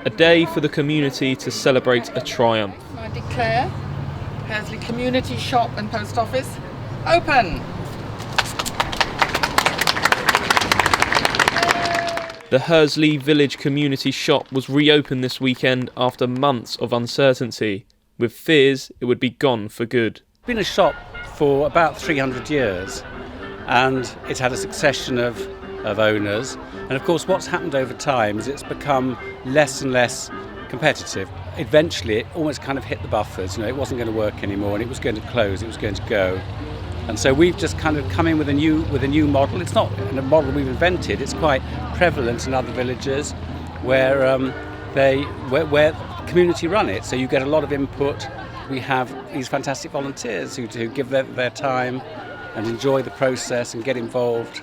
A day for the community to celebrate a triumph. I declare Hursley Community Shop and Post Office open. The Hursley Village Community Shop was reopened this weekend after months of uncertainty, with fears it would be gone for good. It's been a shop for about 300 years and it's had a succession of owners, and of course what's happened over time is it's become less and less competitive. Eventually it almost kind of hit the buffers, it wasn't going to work anymore and it was going to close, it was going to go. And so we've just kind of come in with a new model. It's not a model we've invented, it's quite prevalent in other villages where community run it, so you get a lot of input. We have these fantastic volunteers who give their time and enjoy the process and get involved.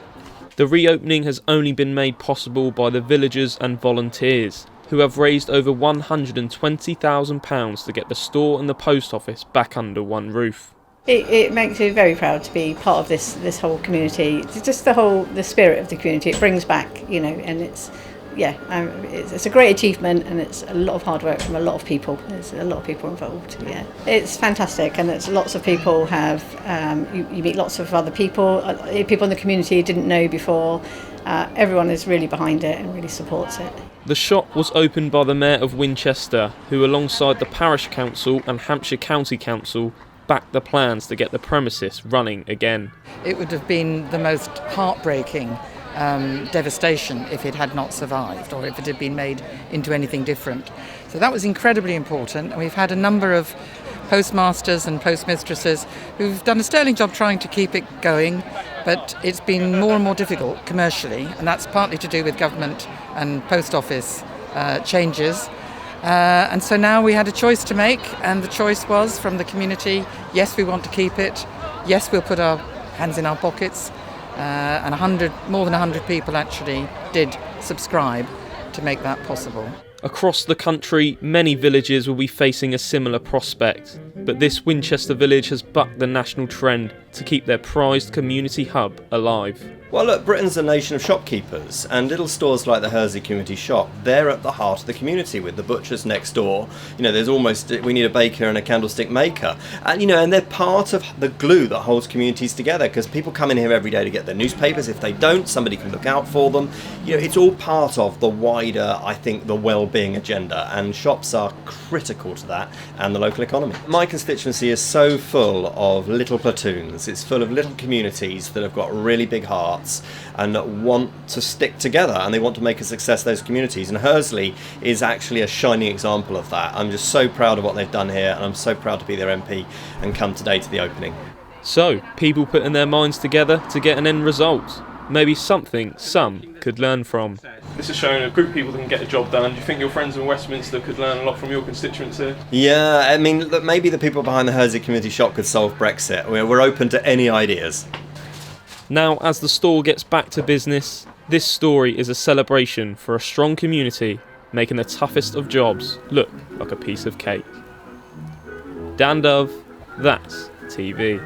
The reopening has only been made possible by the villagers and volunteers, who have raised over £120,000 to get the store and the post office back under one roof. It makes me very proud to be part of this whole community. It's just the spirit of the community. It brings back, and it's a great achievement, and it's a lot of hard work from a lot of people. There's a lot of people involved. Yeah, it's fantastic, and it's lots of people have. You meet lots of other people in the community you didn't know before. Everyone is really behind it and really supports it. The shop was opened by the Mayor of Winchester, who, alongside the Parish Council and Hampshire County Council, backed the plans to get the premises running again. It would have been the most heartbreaking devastation if it had not survived, or if it had been made into anything different. So that was incredibly important, and we've had a number of postmasters and postmistresses who've done a sterling job trying to keep it going, but it's been more and more difficult commercially, and that's partly to do with government and post office changes. And so now we had a choice to make, and the choice was from the community: yes, we want to keep it, yes, we'll put our hands in our pockets, and more than 100 people actually did subscribe to make that possible. Across the country, many villages will be facing a similar prospect, but this Winchester village has bucked the national trend to keep their prized community hub alive. Well, look, Britain's a nation of shopkeepers, and little stores like the Hursley Community Shop, they're at the heart of the community, with the butchers next door. There's we need a baker and a candlestick maker. And they're part of the glue that holds communities together, because people come in here every day to get their newspapers. If they don't, somebody can look out for them. It's all part of the wider, I think, the well-being agenda, and shops are critical to that and the local economy. My constituency is so full of little platoons. It's full of little communities that have got really big hearts and want to stick together, and they want to make a success of those communities, and Hursley is actually a shining example of that. I'm just so proud of what they've done here, and I'm so proud to be their MP and come today to the opening. So, people putting their minds together to get an end result. Maybe something some could learn from. This is showing a group of people that can get a job done. Do you think your friends in Westminster could learn a lot from your constituency? Yeah, look, maybe the people behind the Hursley Community Shop could solve Brexit. We're open to any ideas. Now, as the store gets back to business, this story is a celebration for a strong community making the toughest of jobs look like a piece of cake. Dan Dove, that's TV.